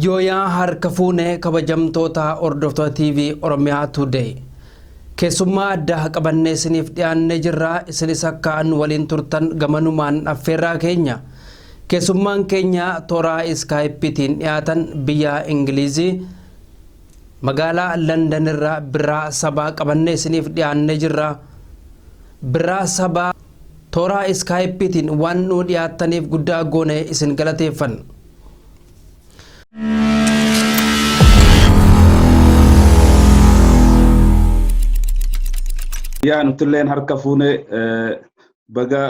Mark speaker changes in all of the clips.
Speaker 1: Yooyaa harka fuunee kabajamtoota hordoftoota TV Oromiyaa Today. Keessummaa addaa qabannee isiniif dhiyaannee jirra. Isinis akka nu waliin turtan gamanumaan affeerraa keenya. Keessummaan keenya toora Skype'tiin dhiyaatan biyya Ingilizii magaalaa London irraa Birraa Sabaa qabannee isiniif dhiyaannee jirra. Birraa Sabaa toora Skype'tiin waan nu dhiyaattaniif guddaa goone isin galateeffanna.
Speaker 2: Yaa nutulleen harka fuune baga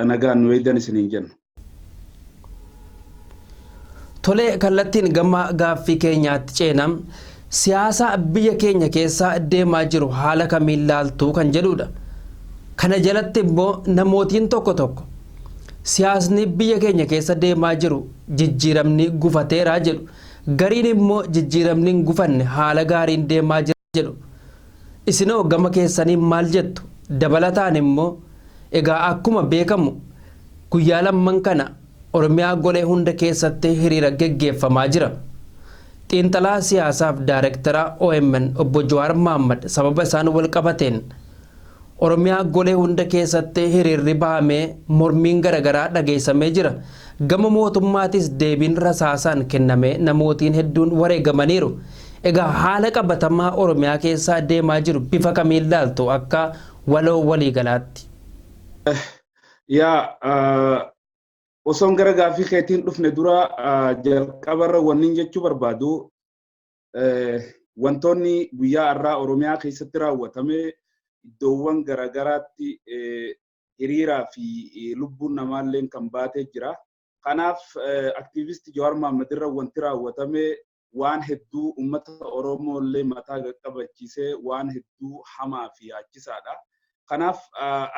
Speaker 2: nagaan weedan isiniin jenna.
Speaker 1: Tolee kallattiin gama gaaffii keenyaatti ceenam siyaasa biyya keenya keessa deemaa jiru haala kamiin ilaaltu kan jedhudha. Kana jalatti immoo namootiin tokko siyaasni biyya keenya keessa deemaa jiru jijjiiramni gufateera jedhu. Gariin immoo jijjiiramni hin gufanne haala gaariin deemaa jira jedhu. Isinoo gama keessanii maal jettu? Dabalataan immoo egaa akkuma beekamu guyyaa lamman kana Oromiyaa golee hunda keessatti hiriira geggeeffamaa jira. Xiinxalaa siyaasaaf daayirektara OMN obbo Jawaar Mohaammed sababa isaan wal qabateen Oromiyaa golee hunda keessatti hiriirri bahamee mormiin garaagaraa dhageessamee jira. Gama mootummaatis deebiin rasaasaan kennamee namootiin hedduun wareegamaniiru. Egaa haala qabatamaa Oromiyaa keessaa deemaa jiru bifa kamiin ilaaltu akka waloo waliigalaatti?
Speaker 2: Yaa osoon gara gaaffii keetiin dhufne dura jalqabarra wannin jechuu barbaadu wantoonni guyyaa har'aa Oromiyaa keessatti raawwatame iddoowwan garaagaraatti hiriiraa fi lubbuun namaallee kan baatee jira. Kanaaf aktiivistii Jawaar Mohaammed irra wanti raawwatame waan hedduu ummata Oromoo illee mataa qabachiisee waan hedduu hamaa fi yaachisaadha. Kanaaf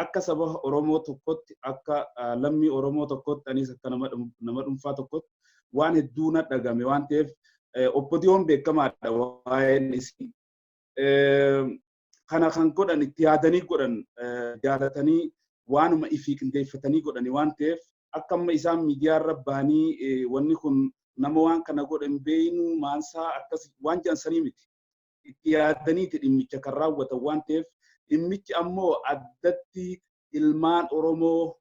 Speaker 2: akka saba Oromoo tokkotti akka lammii Oromoo tokkotti anis akka nama dhuunfaa tokkotti waan hedduu na dhagame waan ta'eef obbodiyoon beekamaadha waa'een isii. Kana kan godhan itti yaadanii godhan jaalatanii waanuma ifii qindeeffatanii godhani waan ta'eef akka amma isaan miidiyaarra bahanii wanni kun nama waan kana godhan beeynu maansaa akkas waan jaansanii miti. Itti yaadaniiti dhimmicha kan raawwatan waan ta'eef dhimmichi ammoo addatti ilmaan Oromoo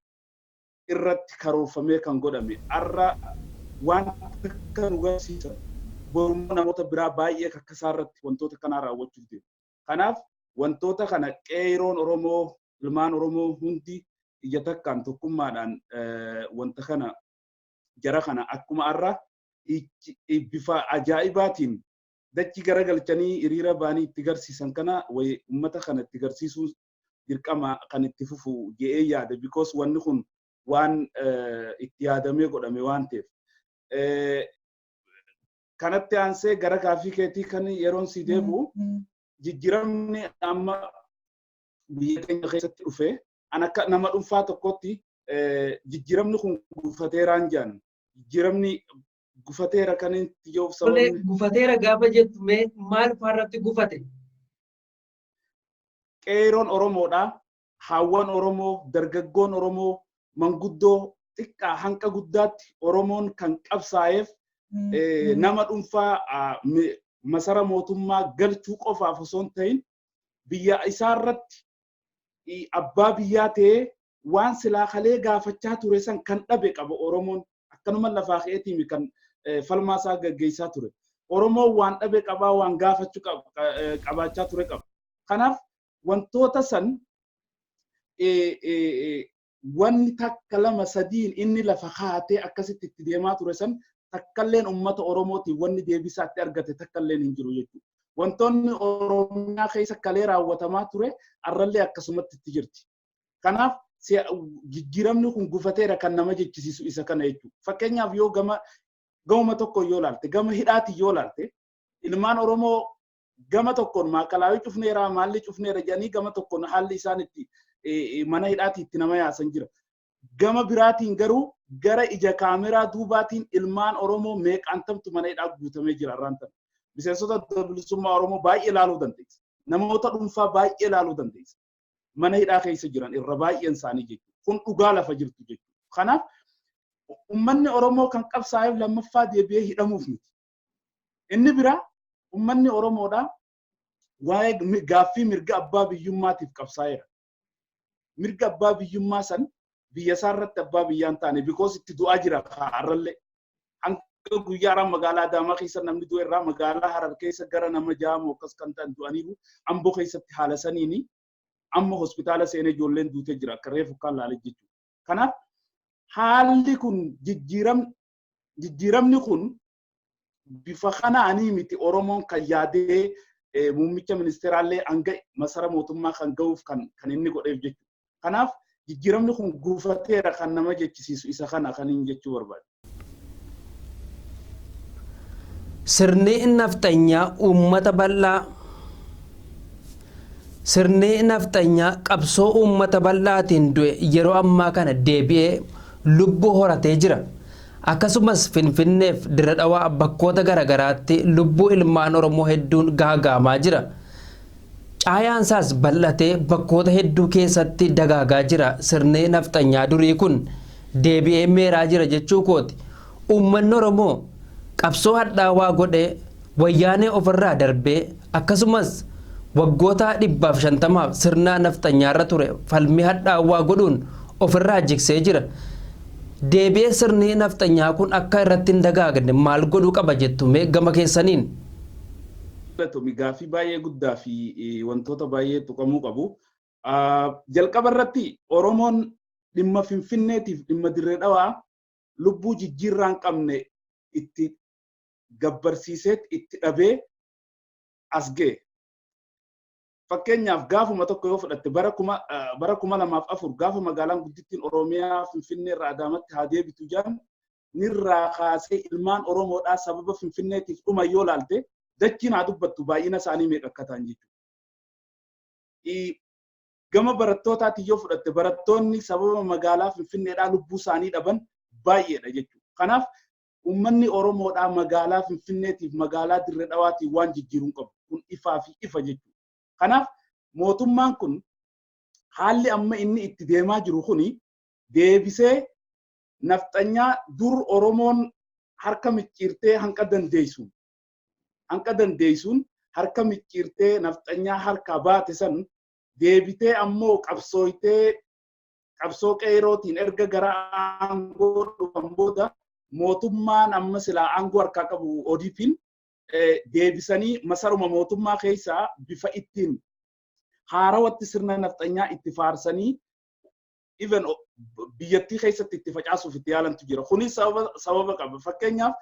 Speaker 2: irratti karoorfamee kan godhame. Har'a waan akka nu garsiisan borummoo namoota biraa baay'ee kakkasaa irratti wantoota kanaa raawwachuuf deemu. Kanaaf wantoota kana qeeroon Oromoo ilmaan Oromoo hundi ija takkaan tokkummaadhaan wanta kana jara kana akkuma har'a bifa ajaa'ibaatiin dachi garagalchanii hiriira baanii itti garsiisan kana way ummata kana itti garsiisuu dirqama kan itti fufu jedhee yaada because wanni kun waan itti yaadamee godhame waan ta'eef. Kanatti aansee gara gaaffii keetii kan yeroon si deebi'u jijjiiramni amma biyya keenya keessatti dhufe an akka nama dhuunfaa tokkotti jijjiiramni kun gufateeraan jaan jijjiiramni gufateera kan itti yoo
Speaker 3: sababni gufateera gaafa jettu maal farratti gufate?
Speaker 2: Qeeroon Oromoodha, hawwan Oromoo, dargaggoon Oromoo, manguddoo xiqqaa hanqa guddaatti Oromoon kan qabsaa'eef nama dhuunfaa masara mootummaa galchuu qofaaf osoo hin ta'in biyya isaarratti abbaa biyyaa ta'ee waan silaa kalee gaafachaa ture san kan dhabe qaba Oromoon akkanuma lafaa ka'eetiin kan falmaasaa gaggeessaa ture. Oromoon waan dhabe qabaa waan gaafachuu qabaachaa ture qaba. Kanaaf wantoota san wanni takka lama sadiin inni lafa kaatee akkasitti itti deemaa ture san takkalleen uummata Oromootiin wanni deebisaatti argate takkalleen hin jiru jechuudha. Wantoonni Oromiyaa keessa kalee raawwatamaa ture arrallee akkasumatti itti jirti. Kanaaf jijjiiramni kun gufateera kan nama jechisiisu isa kana jechuudha. Fakkeenyaaf yoo gama tokko yoo laalte gama hidhaati yoo laalte ilmaan Oromoo gama tokkoon maakalaawii cufneera maalli cufneera jedhanii gama tokkoon haalli isaan itti mana hidhaati itti nama yaasan jira. Gama biraatiin garuu gara ija kaameraa duubaatiin ilmaan Oromoo meeqaantamtu mana hidhaa guutamee jira irraantan. Miseensota bilisummaa Oromoo baay'ee ilaaluu dandeessa. Namoota dhuunfaa baay'ee ilaaluu dandeessa. Mana hidhaa keessa jiran irra baay'een isaanii jechuudha. Kun dhugaa lafa jirtu jechuudha. Kanaaf ummanni Oromoo kan qabsaa'eef lammaffaa deebi'ee hidhamuuf miti. Inni biraa ummanni Oromoodhaa waa'ee gaaffii mirga abbaa biyyummaatiif qabsaa'eera. Mirga abbaa biyyummaa san biyya isaarratti abbaa biyyaan taane because itti du'aa jira har'allee. Hanga guyyaa irraa magaalaa Adaamaa keessa namni du'e irraa magaalaa Harar keessa gara nama jaamu akkas kan ta'an du'aniiru Amboo keessatti haala saniini amma hospitaala seenee ijoolleen duutee jira akka reefu kan laale jechuudha. Kanaaf haalli kun jijjiiramni kun bifa kanaanii miti Oromoon kan yaadee muummicha ministeeraallee hanga masara mootummaa kan ga'uuf kan inni godheef jechuudha. Kanaaf jijjiiramni kun gufateera kan nama jechisiisu isa kana kan hin jechuu barbaade.
Speaker 1: Sirni naftanyaa uummata bal'aa sirni naftanyaa qabsoo uummata bal'aatiin du'e yeroo ammaa kana deebi'ee lubbuu horatee jira. Akkasumas Finfinneef Dirree Dhawaa bakkoota garaagaraatti lubbuu ilmaan Oromoo hedduun gaagaamaa jira. Caayaansaas bal'atee bakkoota hedduu keessatti dagaagaa jira. Sirni naftanyaa durii kun deebi'ee meeraa jira jechuu kooti. Uummanni Oromoo qabsoo hadhaawaa godhee wayyaanee ofirraa darbee akkasumas waggoota 150 sirna naftanyaarra ture falmii hadhaawaa godhuun ofirraa jigsee jira. Deebi'ee sirni naftanyaa kun akka irratti hin dagaagne maal godhuu qaba jettume gama keessaniin?
Speaker 2: Gaaffii baay'ee guddaa fi wantoota baay'ee tuqamuu qabu. Jalqaba irratti Oromoon dhimma Finfinneetiif dhimma Dirree Dhawaa lubbuu jijjiirraa hin qabne itti gabbarsiiseet itti dhabee as ga'e. Fakkeenyaaf gaafuma tokko yoo fudhatte bara 2004 gaafa magaalaan guddittiin Oromiyaa Finfinnee irraa Adaamatti haa deebitu jedhan nirraa kaasee ilmaan Oromoodhaa sababa Finfinneetiif dhuma yoo laalte dachiin haa dubbattu baay'ina isaanii meeqa akka ta'an jechuudha. Gama barattootaatti yoo fudhatte barattoonni sababa magaalaa Finfinneedhaa lubbuu isaanii dhaban baay'eedha jechuudha. Kanaaf uummanni Oromoodhaa magaalaa Finfinneetiif magaalaa Dirree Dhawaatiif waan jijjiiruu qabu kun ifaa fi ifa jechuudha. Kanaaf mootummaan kun haalli amma inni itti deemaa jiru kuni deebisee naftanyaa dur Oromoon harka micciirtee hanqa dandeessuun harka micciirtee naftanyaa harka baate san deebitee ammoo qabsoo qeerootiin erga gara aangoo dhufan booda mootummaan amma silaa aangoo harkaa qabu ODP'n deebisanii masaruma mootummaa keessaa bifa ittiin haarawatti sirna naftanyaa itti faarsanii even biyyattii keessatti itti facaasuuf itti yaalantu jira. Kunis sababa qaba. Fakkeenyaaf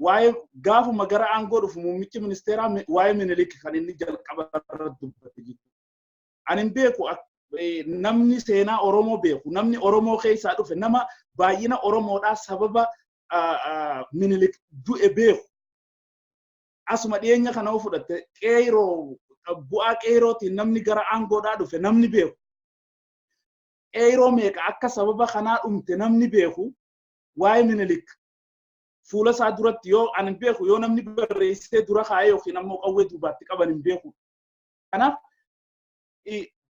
Speaker 2: waa'ee gaafuma gara aangoo dhufu muummichi ministeeraa waa'ee Minilik kan inni jalqaba irratti dubbate jechuudha. Ani hin beeku namni seenaa Oromoo beeku namni Oromoo keessaa dhufe nama baay'ina Oromoodhaa sababa Minilik du'e beeku. Asuma dhiyeenya kana yoo fudhatte bu'aa qeerootiin namni gara aangoodhaa dhufe namni beeku. Qeeroo meeqa akka sababa kanaa dhumte namni beeku waa'ee Minilik fuula isaa duratti yoo ani beeku yoo namni barreessee dura kaa'ee yookiin ammoo qawwee duubaatti qaban hin beeku. Kanaaf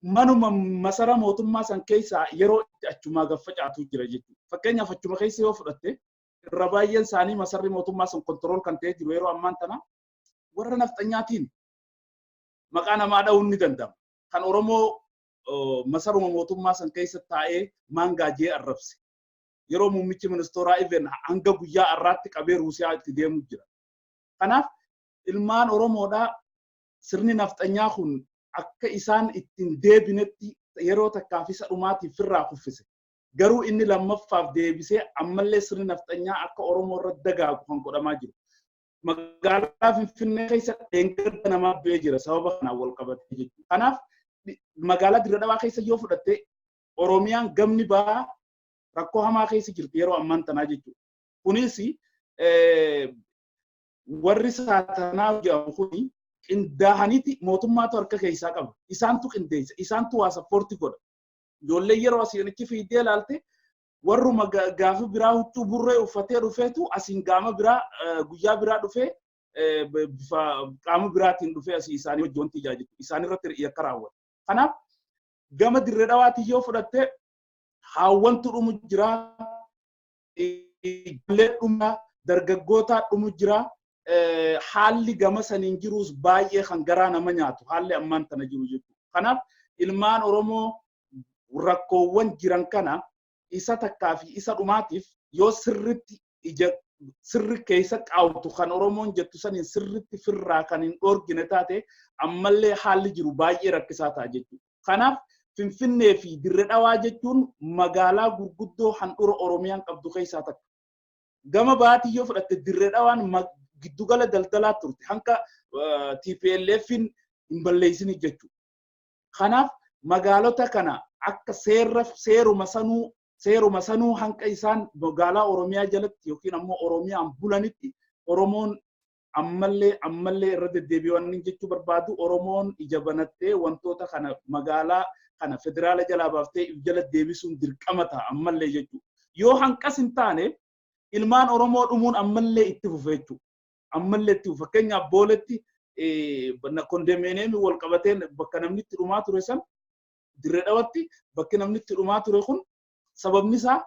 Speaker 2: manuma masara mootummaa san keessaa yeroo itti achumaa gaffacaatu jira jechuudha. Fakkeenyaaf achuma keessa yoo fudhatte irra baay'een isaanii masarri mootummaa san kontirool kan ta'e jiru yeroo ammaan tana warra naftanyaatiin maqaa namaa dha'uun ni danda'ama. kan Oromoo masaruma mootummaa san keessa taa'ee maangaajee arrabse. Yeroo muummichi ministeeraa even hanga guyyaa har'aatti qabee Ruusiyaa itti deemu jira. Kanaaf ilmaan Oromoodhaa sirni nafxanyaa kun akka isaan ittiin deebinetti yeroo takkaaf isa dhumaatiif firraa kuffise. Garuu inni lammaffaaf deebisee ammallee sirni nafxanyaa akka Oromoo irratti dagaagu kan godhamaa jiru. Magaalaa Finfinnee keessa dheengadda namaa bu'ee jira sababa kanaan wal qabatee jechuudha. Kanaaf magaalaa Dirree Dhawaa keessa yoo fudhatte Oromiyaan gamni ba'aa rakkoo hamaa keessa jirti yeroo ammaan tanaa jechuudha. Kunis warri saatanaa jedhamu kuni qindaa'aniiti mootummaatu harka keessaa qaba. Isaantu qindeessa, isaantu waa sappoorti godha. Ijoollee yeroo asiinichi fiidee ilaalte warruma gaafa biraa huccuu burree uffatee dhufeetu asiin gaama biraa guyyaa biraa dhufee qaama biraatiin dhufee asii isaanii wajjin tajaajilu. Isaan irratti yakka raawwata. Kanaaf gama Dirree Dhawaatii yoo fudhatte haawwantu dhumu jira, ijoollee dhumaa, dargaggootaa dhumu jira. Haalli gama saniin jirus baay'ee kan garaa nama nyaatu haalli ammaan tana jiru jechuudha. Kanaaf ilmaan Oromoo rakkoowwan jiran kana isa takkaa fi isa dhumaatiif yoo sirritti sirri keessa qaawwatu kan Oromoon jettu saniin sirritti firraa kan hin dhoorgine taate ammallee haalli jiru baay'ee rakkisaa ta'a jechuudha. Kanaaf Finfinnee fi Dirree Dhawaa jechuun magaalaa gurguddoo handhuura Oromiyaan qabdu keessaa takka. Gama baatii yoo fudhatte Dirree Dhawaan giddugala daldalaa turte hanga TPLFin hin balleessini jechuudha. Kanaaf magaalota kana akka seeruma sanuu hanqa isaan magaalaa Oromiyaa jalatti yookiin ammoo Oromiyaan bulanitti Oromoon ammallee irra deddeebi'an jechuu barbaadu Oromoon ija banattee wantoota kana magaalaa kana federaala jalaa baaftee jala deebisuun dirqama ta'a ammallee jechuudha. Yoo hanqas hin taane ilmaan Oromoo dhumuun ammallee itti fufe jechuudha. Ammallee itti fufe fakkeenyaaf Booletti kondominiyeemii wal qabateen bakka namni itti dhumaa ture san Dirree Dhawaatti bakki namni itti dhumaa ture kun sababni isaa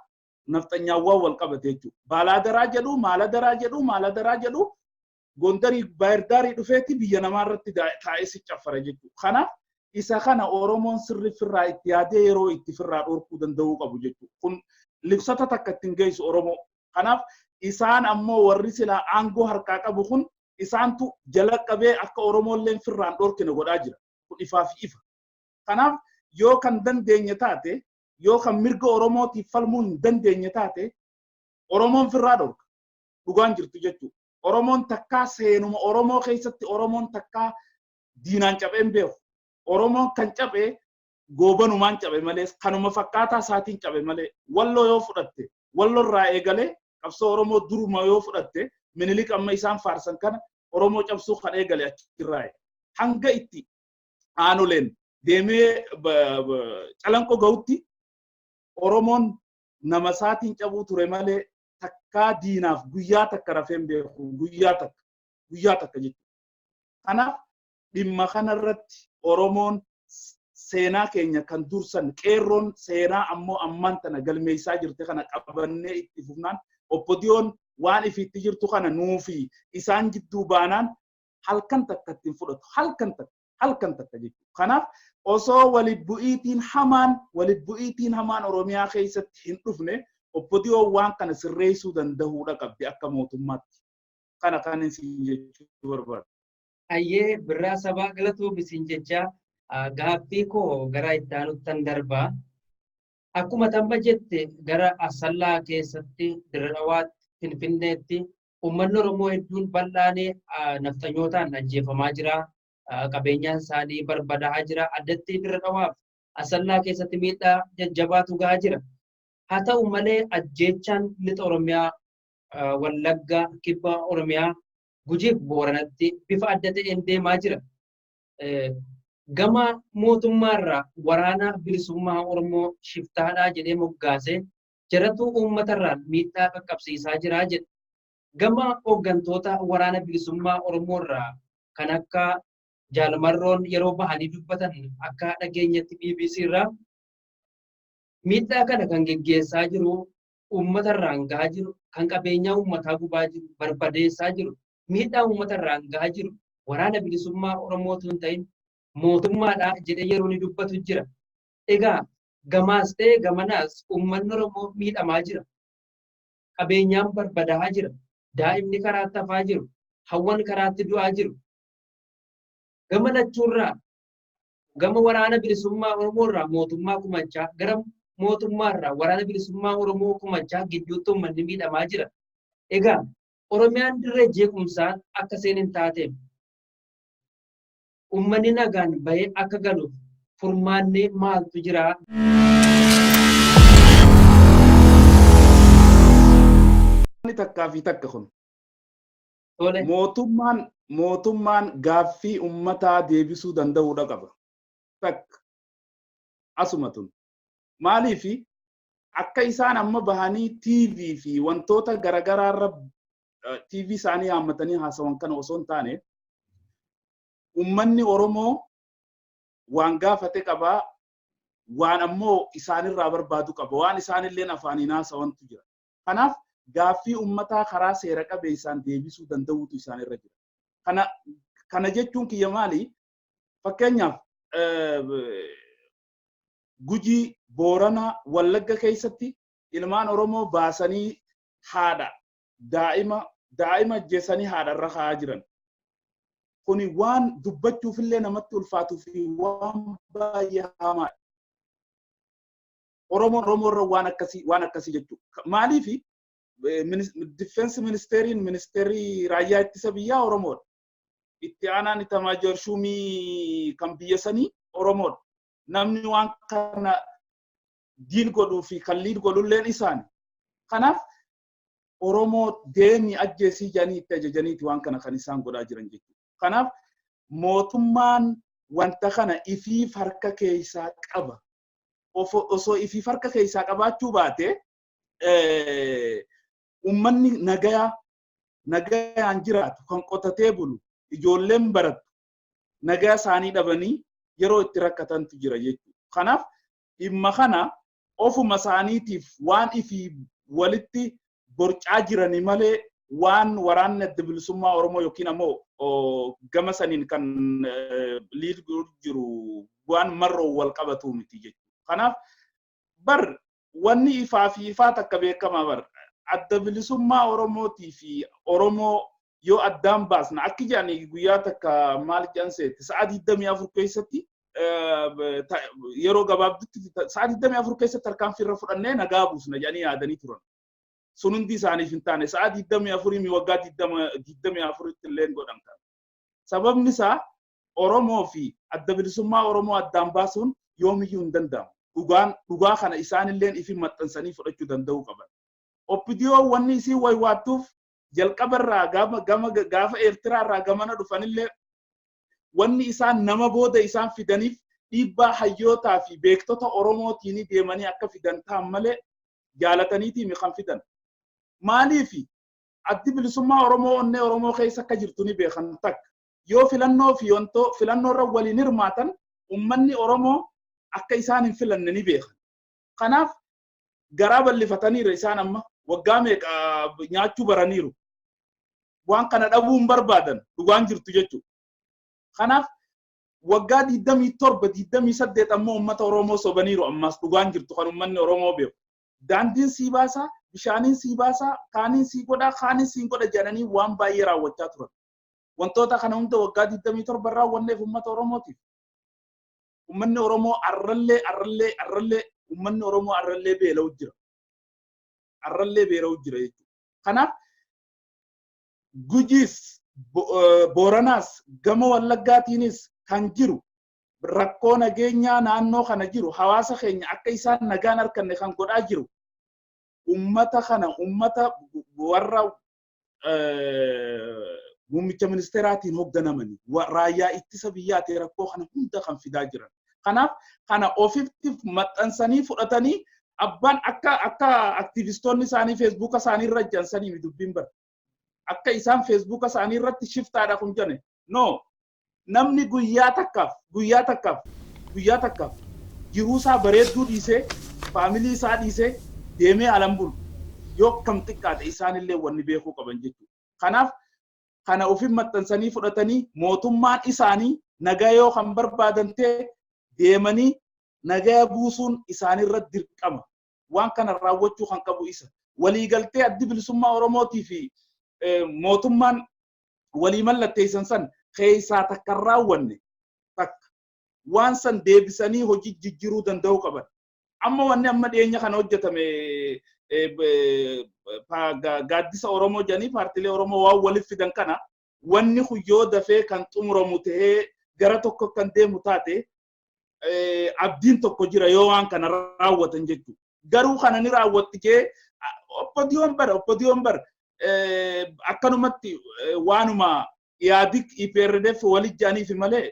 Speaker 2: nafxanyaawwan wal qabate jechuudha. Baalaadaraa jedhu Gondarii Baayirdarii dhufeetti biyya namaa irratti taa'ee si caffara jechuudha. Kanaaf isa kana Oromoon sirri firraa itti yaadee yeroo itti firraa dhorkuu danda'uu qabu jechuudha. Kun libsata takka ittiin geessu Oromoo. Kanaaf isaan ammoo warri silaa aangoo harkaa qabu kun isaantu jala qabee akka Oromoolleen firraan dhorkine godhaa jira. Kun ifaa fi ifa. Kanaaf yoo kan dandeenye taate yoo kan mirga Oromootiif falmuu hin dandeenye taate Oromoon firraa dhorka. Dhugaan jirtu jechuudha. Oromoon takkaa seenuma Oromoo keessatti Oromoon takkaa diinaan cabee hin beeku. Oromoon kan cabee goobanumaan cabe malee kanuma fakkaataa isaatiin cabe malee Walloo yoo fudhatte Walloo irraa eegalee qabsoo Oromoo duruma yoo fudhatte Minilik amma isaan faarsan kana Oromoo cabsuu kan eegale achirraa hanga itti aanoleen deemee calanqoo ga'utti Oromoon nama isaatiin cabuu ture malee takkaa diinaaf guyyaa takka rafeen beeku guyyaa takka jechuudha. Kanaaf dhimma kanarratti Oromoon seenaa keenya kan dursan qeerroon seenaa ammoo ammaan tana galmeessaa jirte kana qabannee itti fufnaan obbodiyoon waan ifiitti jirtu kana nuufi isaan jidduu baanaan halkan takka ittiin fudhatu halkan takka jechuudha. Kanaaf osoo walitti bu'iitiin hamaan Oromiyaa keessatti hin dhufne obbodiyoon waan kana sirreessuu danda'uudha qabdi akka mootummaatti. Kana kan isin jechuu barbaadu.
Speaker 3: Ayyee birraa sabaa galatuuf isin jecha gaaffii koo gara itti aanuttan darbaa. Akkuma tamma jette gara Asallaa keessatti Dirree Dhawaatti Finfinneetti uummanni Oromoo hedduun bal'aanee nafxanyootaan ajjeefamaa jira. Qabeenyaan isaanii barbadaa'aa jira. Addatti Dirree Dhawaaf Asallaa keessatti miidhaa jajjabaatu gahaa jira. Haa ta'u malee ajjeechaan lixa Oromiyaa Wallaggaa kibba Oromiyaa Gujiif Booranatti bifa adda ta'een deemaa jira. Gama mootummaarraa waraana bilisummaa Oromoo shiftaadhaa jedhee moggaasee jaratu uummatarraan miidhaa qaqqabsiisaa jira jedha. Gama hooggantoota waraana bilisummaa Oromoorraa kan akka Jaalamarroon yeroo bahanii dubbatan akka dhageenyatti BBC irraa miidhaa kana kan geggeessaa jiru uummatarraan gahaa jiru kan qabeenyaa uummataa gubaa jiru barbadeessaa jiru miidhaa uummatarraan gahaa jiru waraana bilisummaa Oromootu hin ta'in mootummaadha jedhee yeroo inni dubbatu jira. Egaa gamaas ta'e gamanaas uummanni Oromoo miidhamaa jira. Qabeenyaan barbadaa'aa jira. Daa'imni karaatti hafaa jiru. Hawwan karaatti du'aa jiru. Gama lachuurraa gama waraana bilisummaa Oromoo irraa mootummaa kumachaa gara mootummaa irraa waraana bilisummaa Oromoo kumachaa gidduutti uummanni miidhamaa jira. Egaa Oromiyaan dirree jeequmsaa akka isheen hin taateef uummanni nagaan bahee akka galuuf furmaannee maaltu jira?
Speaker 2: Takkaa fi takka kun
Speaker 3: Tole.
Speaker 2: mootummaan gaaffii ummataa deebisuu danda'uudha qaba. Takka asuma tun maaliif akka isaan amma bahanii TV fi wantoota garagaraarra TV isaanii haammatanii haasawan kana osoo hin taane ummanni Oromoo waan gaafate qabaa, waan ammoo isaanirraa barbaadu qaba, waan isaanillee afaaniin haasawantu jira. Kanaaf gaaffii ummataa karaa seera qabeessaan deebisuu danda'uutu isaanirra jira. Kana jechuun kiyya maali? Fakkeenyaaf Gujii, Booranaa, Wallagga keessatti ilmaan Oromoo baasanii haadha daa'ima ajjeesanii haadharra kaa'aa jiran. Kuni waan dubbachuufillee namatti ulfaatuu fi waan baay'ee hamaadha. Oromoorra waan akkasii jechuudha. Maaliif Defense Ministeerri raayyaa ittisa biyyaa Oromoodha. Itti aanaan Itamaajoor Shumii kan biyya sanii Oromoodha. Namni waan kana diil godhuu fi kan liid godhulleen isaani. Kanaaf Oromoo deemii ajjeesii jedhanii itti ajajaniiti waan kana kan isaan godhaa jiran jechuudha. Kanaaf mootummaan wanta kana ifiif harka keessaa qaba. Osoo ifiif harka keessaa qabaachuu baate ummanni nagayaan jiraatu kan qotatee bulu ijoolleen baratu nagaa isaanii dhabanii yeroo itti rakkatantu jira jechuudha. Kanaaf dhimma kana ofuma isaaniitiif waan ifii walitti borcaa jirani malee waan waraanni adda bilisummaa Oromoo yookiin ammoo gama saniin kan liid jiru waan marroo wal qabatu miti jechuudha. Kanaaf bar wanni ifaa fi ifaa takka beekamaa bar adda bilisummaa Oromootii fi Oromoo yoo addaan baasna akki jedhanii guyyaa takka maal jedhanseetti sa'a 24 keessatti yeroo gabaabdutti sa'a 24 keessatti tarkaanfii irra fudhannee nagaa buusna jedhanii yaadanii turan. Sun hundi isaaniif hin taane sa'a 24 waggaa 24 illee godhan kan. Sababni isaa Oromoo fi adda bilisummaa Oromoo addaan baasuun yoomiyyuu hin danda'amu. Dhugaa kana isaanillee ifin maxxansanii fudhachuu danda'uu qaban. Oppidiyoo wanni isii waywaattuuf jalqabarraa gaafa Eertiraarraa gamana dhufanillee wanni isaan nama booda isaan fidaniif dhiibbaa hayyootaa fi beektota Oromootiin deemanii akka fidan ta'an malee jaalataniitii kan fidan. Maaliif addi bilisummaa Oromoo onnee Oromoo keessa akka jirtu ni beekan takka. Yoo filannoo fi filannoorra waliin hirmaatan ummanni Oromoo akka isaan hin filanne ni beekan. Kanaaf garaa bal'ifataniiru isaan amma waggaa meeqa nyaachuu baraniiru. Waan kana dhabuun barbaadan dhugaan jirtu jechuudha. Kanaaf waggaa 27 ammoo uummata Oromoo sobaniiru ammas dhugaan jirtu kan uummanni Oromoo beeku. Daandiin sii baasaa, bishaaniin sii baasaa, kaaniin sii godhaa, kaaniin sii godha jedhanii waan baay'ee raawwachaa turan. Wantoota kana hunda waggaa 27 raawwanneef uummata Oromootiif. Uummanni Oromoo arrallee uummanni Oromoo arrallee beela'u jira. Arrallee beela'u jira jechuudha. Kanaaf Gujiis Booranaas gama Wallaggaatiinis kan jiru rakkoo nageenyaa naannoo kana jiru hawaasa keenya akka isaan nagaan harkanne kan godhaa jiru ummata kana ummata warra muummicha ministeeraatiin hoogganamanii raayyaa ittisa biyyaatii rakkoo kana hunda kan fidaa jiran. Kanaaf kana ofitti maxxansanii fudhatanii abbaan akka aktivistoonni isaanii feesbuuka isaanii irra jansanii dubbiin bara. Akka isaan feesbuuka isaanii irratti shiftaadha kun jenne. No. Namni guyyaa takkaaf jiruusaa bareedduu dhiisee faamilii isaa dhiisee deemee alan bulu yoo kam xiqqaate isaanillee wanni beekuu qaban jechuudha. Kanaaf kana ofin maxxansanii fudhatanii mootummaan isaanii nagaa yoo kan barbaadan ta'e deemanii nagaa buusuun isaanirra dirqama. Waan kana raawwachuu kan qabu isa. Waliigaltee addi bilisummaa Oromootii fi mootummaan walii mallatteessan san keessaa takka raawwanne takka waan san deebisanii hojii jijjiiruu danda'uu qaban. Amma wanni amma dhiyeenya kana hojjetame gaaddisa Oromoo jedhanii paartiilee Oromoo waan waliif fidan kana wanni huyyoo dafee kan xumuramu ta'ee gara tokko kan deemu taate abdiin tokko jira yoo waan kana raawwatan jechuudha. Garuu kana ni raawwatti jee oppodiyoon bar akkanumatti waanuma yaadik IPRDF walit jaaniif malee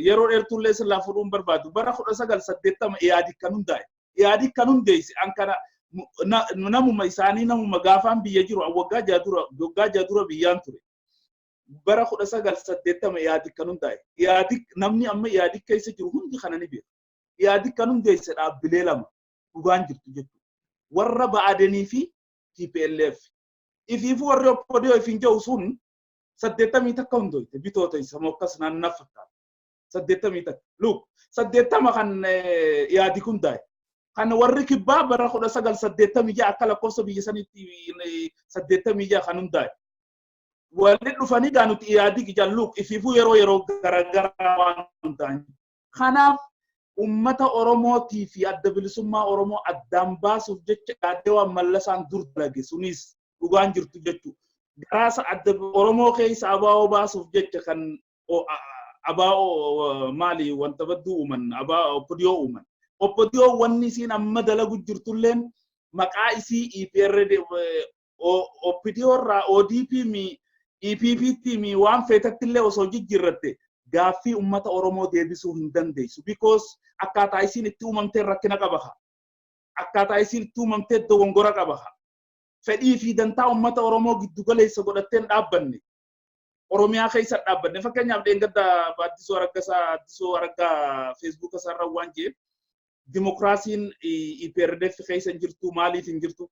Speaker 2: yeroo dheertuullee sirraa fuudhuun barbaadu bara 1980 yaadik kan hundaa'e. Yaadik kan hundeesse ankana namuma isaanii namuma gaafaan biyya jiru waggaa jaha dura biyyaan ture. Bara 1980 yaadik kan hundaa'e. Yaadik namni amma yaadik keessa jiru hundi kana ni beeka. Yaadik kan hundeesse dhaabbilee lama dhugaan jirtu jechuudha. Warra Ba'aadanii fi TPLF. Ifiifuu warri oppodiyoo ifiin jiru sun 80 takka hundoyte bitoota isa mokkas naannoo fakkaata. 80 takka. Luuk 80 kan yaadik hundaa'e. Kan warri kibbaa bara 1986 akka lakkoofsa biyya saniitti 86 kan hundaa'e. Walli dhufanii gaanuti yaadik jalluuk ifiifuu yeroo garaagaraa waan hundaa'an. Kanaaf ummata Oromootii fi adda bilisummaa Oromoo addaan baasuuf jecha yaadee waan mallasaan dur dalage sunis dhugaan jirtu jechuudha. Garaasa adda Oromoo keessa abaa'oo baasuuf jecha kan abaa'oo maali wanta badduu uuman abaa'oo oppodiyoo uuman. Oppodiyoo wanni isiin amma dalagu jirtulleen maqaa isii IPRDF oppodiyoo irraa ODP EPPT waan feetattillee osoo jijjiirratte gaaffii ummata Oromoo deebisuu hin dandeessu. Because akkaataa isiin itti uumamtee rakkina qabaha. Akkaataa isiin itti uumamtee dogongora qabaha. Fedhii fi dantaa ummata Oromoo giddu galeessa godhatteen dhaabbanne. Oromiyaa keessa dhaabbanne. Fakkeenyaaf dheengadda Addisoo Araggaa Facebook isaarra waan jedhe dimokiraasiin IPRDF keessa jirtu maaliif hin jirtu.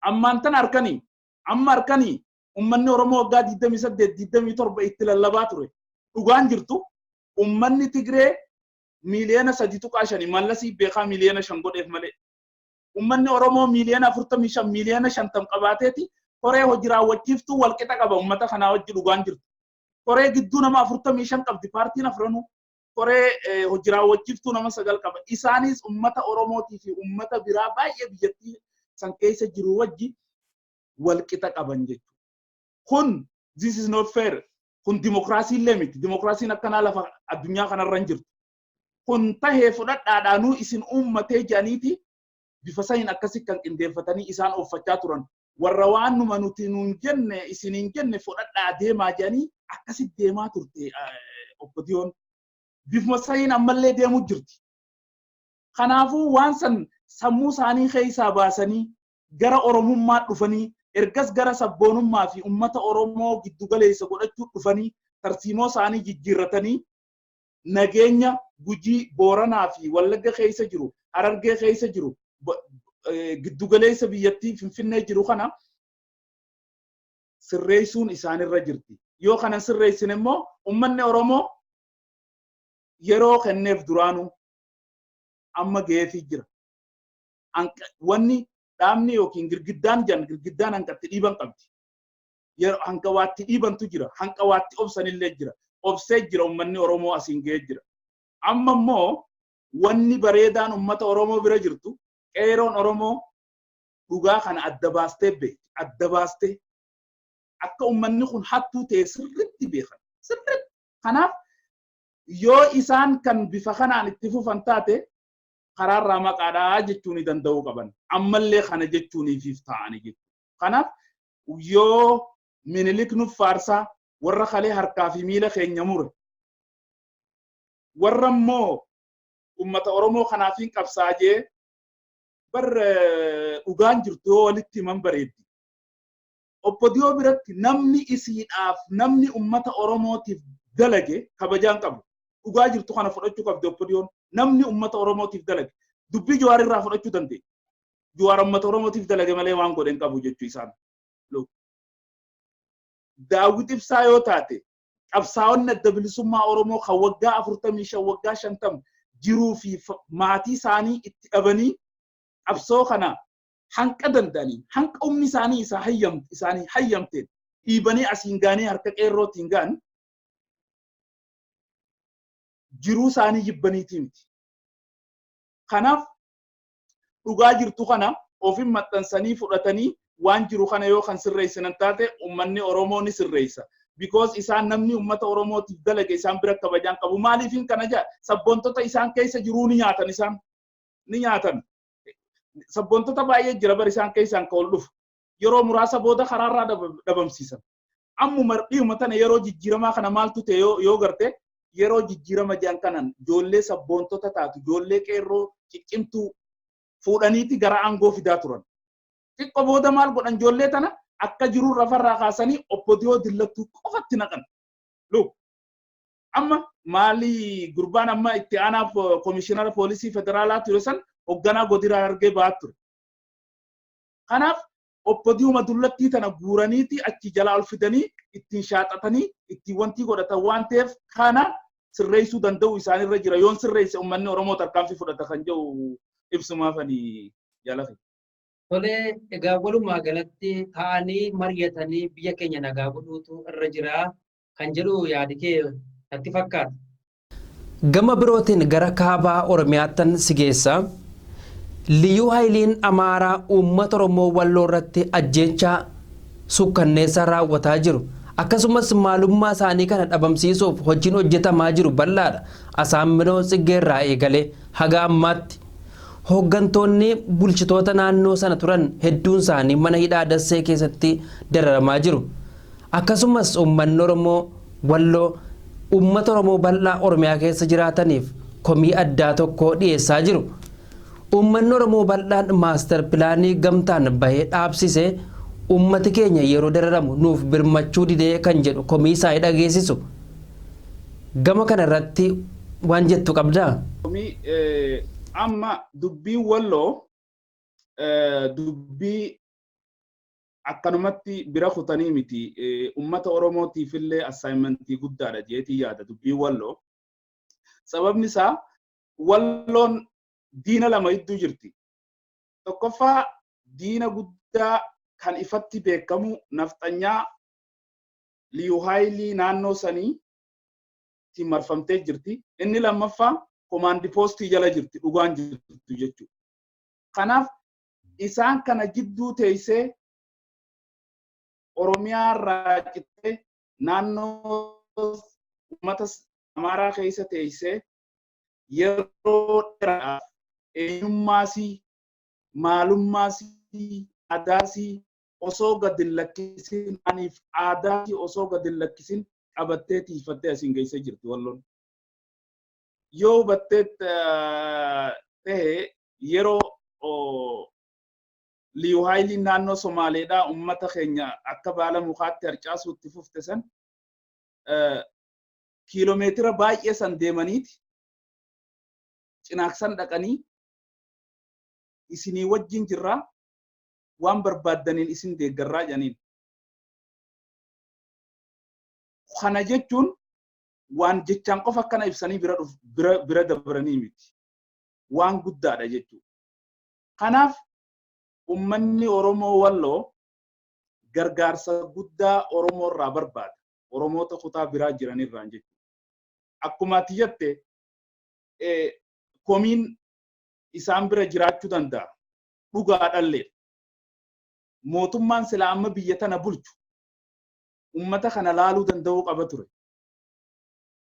Speaker 2: Ammaan tan harkanii ummanni Oromoo waggaa 28-27 itti lallabaa ture. Dhugaan jirtu ummanni Tigree miliyoona 3.5 mallasii beekaa miliyoona 5 godheef malee. Ummanni Oromoo miliyoona 45 miliyoona 50 qabaateeti koree hojii raawwachiiftuu walqixa qaba ummata kanaa wajji dhugaan jirtu. Koree gidduu nama 45 qabdi paartiin afranuu koree hojii raawwachiiftuu nama 9 qaba. Isaanis ummata Oromootii fi ummata biraa baay'ee biyyattii san keessa jiru wajji walqixa qaban jechuudha. Kun this is not fair. Kun dimokiraasiin lemiti. Dimokiraasiin akkanaa lafa addunyaa kanarra hin jirtu. Kun tahee fudhadhaadhaanuu isin uummatee jedhaniiti bifa sahin akkasi kan qindeeffatanii isaan oofachaa turan. Warra waan numa nuti nuun jenne isiniin jenne fudhadhaa deemaa jedhanii akkasi deemaa turte oppodiyoon. Bifuma sahin ammallee deemuu jirti. Kanaafuu waan san sammuu isaanii keessaa baasanii gara Oromummaa dhufanii ergas gara sabboonummaa fi ummata Oromoo giddu galeessa godhachuu dhufanii tarsiimoo isaanii jijjiirratanii nageenya Gujii Booranaa fi Wallagga keessa jiru Harargee keessa jiru giddu galeessa biyyattii Finfinnee jiru kana sirreessuun isaanirra jirti. Yoo kana sirreessin immoo ummanni Oromoo yeroo kenneef duraanuu amma geefii jira. Wanni dhaabni yookiin girgiddaan hankatti dhiiban qabdi. Yeroo hanka waatti dhiibantu jira. Hanka waatti obsanillee jira. Obsee jira ummanni Oromoo asiin ga'ee jira. Amma immoo wanni bareedaan ummata Oromoo bira jirtu qeeroon Oromoo dhugaa kana adda baastee beekti. Adda baastee akka ummanni kun hattuu ta'e sirriitti beekan. Sirriitti. Kanaaf yoo isaan kan bifa kanaan itti fufan taate karaarraa maqaadhaa jechuun danda'uu qaban. Ammallee kana jechuuniif ta'anii jechuudha. Kanaaf yoo Minilik nuuf faarsaa warra kalee harkaa fi miila keenya mure. Warra immoo ummata Oromoo kanaafiin qabsaajee bar dhugaan jirtu yoo walitti himan bareeddi. Oppodiyoo biratti namni isiidhaaf namni ummata Oromootiif dalage kabajaan qabu. Dhugaa jirtu kana fudhachuu qabdi oppodiyoon. Namni ummata Oromootiif dalage dubbii Jawaar irraa fudhachuu dandeenya. Jawaar ummata Oromootiif dalage malee waan godhen qabu jechuu isaan. Daawwit Ibsaa yoo taate qabsaa'onni adda bilisummaa Oromoo kan waggaa 45 waggaa 50 jiruu fi maatii isaanii itti dhabanii qabsoo kana hanqa danda'anii hanqa humni isaanii hayyamteen dhiibanii asiin gaanii harka qeerrootiin gaan jiruu isaanii jibbaniitii miti. Kanaaf dhugaa jirtu kana ofin maxxansanii fudhatanii waan jiru kana yoo kan sirreessinan taate ummanni Oromoo ni sirreessa. Because isaan namni ummata Oromootiif dalage isaan bira kabajaan qabu. Maaliifin kana jaa sabboontota isaan keessa jiruu ni nyaatan isaan ni nyaatan. Sabboontota baay'ee jira bar isaan keessaan ka ol dhufu. Yeroo muraasa booda karaarraa dhabamsiisan. Ammuma dhiiuma yeroo jijjiiramaa kana maaltu ta'e yoo garte yeroo jijjiirama jaan kanan ijoollee sabboontota taatu ijoollee qeerroo ciccimtuu fuudhaniiti gara aangoo fidaa turan. Xiqqoo booda maal godhan ijoollee tana akka jiru rafarraa kaasanii obbodiyoo dillattuu qofatti naqan. Look, amma maali gurbaan amma itti aanaaf komishinara poolisii federaalaa ture san hoogganaa godina argee ba'aa ture. Kanaaf obbodiyuma dullattii tana guuraniiti achi jalaa ol fidanii ittiin shaaxatanii ittiin wanti godhatan waan ta'eef kana sirreessuu danda'u isaanirra jira. Yoon sirreesse uummanni Oromoo tarkaanfii fudhata kan jedhu ibsumaafanii jaalate.
Speaker 3: Tolee, egaa walumaa galatti ta'anii mari'atanii biyya keenya nagaa godhuutu irra jira kan jedhu yaadi kee natti fakkaata.
Speaker 1: Gama birootiin gara kaabaa Oromiyaattan si geessa. Liyyuu Haayiliin Amaaraa uummata Oromoo Walloo irratti ajjeechaa sukkanneessaa raawwataa jiru. Akkasumas maalummaa isaanii kana dhabamsiisuuf hojiin hojjetamaa jiru bal'aadha. Asaamminoo Tsiggeerraa eegalee haga ammaatti. Hooggantoonni bulchitoota naannoo sana turan hedduun isaanii mana hidhaa Dassee keessatti dararamaa jiru. Akkasumas uummanni Oromoo Walloo uummata Oromoo bal'aa Oromiyaa keessa jiraataniif komii addaa tokko dhiyeessaa jiru. Uummanni Oromoo bal'aan maastar pilaanii gamtaan bahee dhaabsise uummati keenya yeroo dararamu nuuf birmachuu didee kan jedhu komii isaa dhageessisu. Gama kana irratti waan jettu qabdaa?
Speaker 2: Amma dubbii Walloo dubbii akkanumatti bira kutanii miti ummata Oromootiif illee assaayimentii guddaadha jeetii yaada dubbii Walloo. Sababni isaa Walloon diina lama hedduu jirti. Tokkoffaa diina guddaa kan ifatti beekamu nafxanyaa Liyyuu Haayilii naannoo sanii ittiin marfamtee jirti. Inni lammaffaa komaandi poostii jala jirti dhugaan jirtu jechuudha. Kanaaf isaan kana jidduu teessee Oromiyaa irraa cittee naannoo uummata Amaaraa keessa teessee yeroo dheeraadhaaf eenyummaasii maalummaasii aadaasii osoo gad hin lakkisin aniif aadaasii osoo gad hin lakkisin qabattee tiifattee asiin geessee jirti Walloon. Yoo hubattee ta'e yeroo Liyyuu Haayiliin naannoo Somaaleedhaa uummata keenya akka baala mukaatti harcaasuutti fufte san kiiloomeetira baay'ee san deemaniiti cinaaksan dhaqanii isinii wajjin jirraa waan barbaaddaniin isin deeggarraa jedhaniin. Kana jechuun waan jechaan qofa akkana ibsanii bira dabranii miti. Waan guddaadha jechuudha. Kanaaf ummanni Oromoo Walloo gargaarsa guddaa Oromoo irraa barbaada. Oromoota kutaa biraa jiranirraa jechuudha. Akkuma ati jette komiin isaan bira jiraachuu danda'a. Dhugaadhallee. Mootummaan silaa amma biyya tana bulchu ummata kana laaluu danda'uu qaba ture.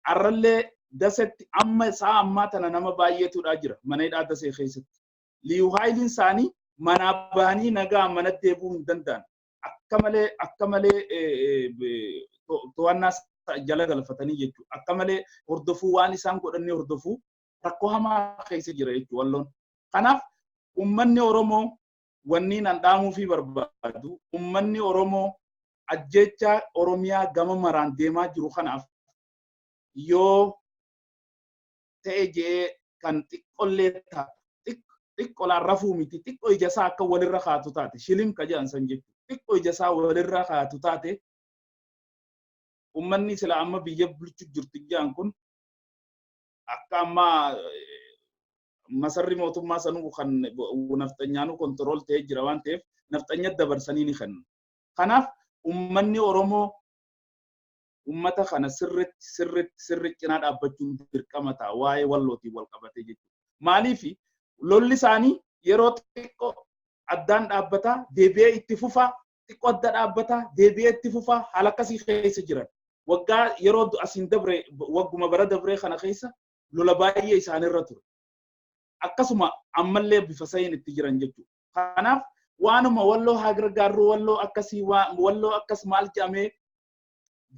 Speaker 2: Arrallee Dasetti amma isaa ammaa tana nama baay'eetudha jira mana hidhaa Dasee keessatti. Liyyuu Haayiliin isaanii manaa bahanii nagaa mana deebuu hin danda'an. Akka malee to'annaa jala galfatanii jechuudha. Akka malee hordofuu waan isaan godhanii hordofuu rakkoo hamaa keessa jira jechuudha Walloon. Kanaaf ummanni Oromoo wanni nan dhaamuu fi barbaadu ummanni Oromoo ajjeechaa Oromiyaa gama maraan deemaa jiru kanaaf yoo ta'e jee kan xiqqollee taate xiqqolaan rafuu miti xiqqoo ija isaa akka walirra kaatu taate shilim ka jedhan san jechuudha xiqqoo ija isaa walirra kaatu taate ummanni sila amma biyya bulchu jirtu jaan kun akka amma masarri mootummaa sanuu kan naftanyaanu kontrol ta'ee jira waan ta'eef naftanya dabarsanii ni kennu. Kanaaf ummanni Oromoo ummata kana sirritti cinaa dhaabbachuun dirqama ta'a waa'ee wallootiin wal qabatee jechuudha. Maaliif lolli isaanii yeroo xiqqoo addaan dhaabbataa deebi'ee itti fufaa xiqqoo adda dhaabbataa deebi'ee itti fufaa haala akkasii keessa jiran. Waggaa yeroo asiin dabre wagguma bara dabree kana keessa lola baay'ee isaanirra ture. Akkasuma ammallee bifa sayin itti jiran jechuudha. Kanaaf waanuma walloo haa gargaarru walloo akkasii walloo akkas maal jedhamee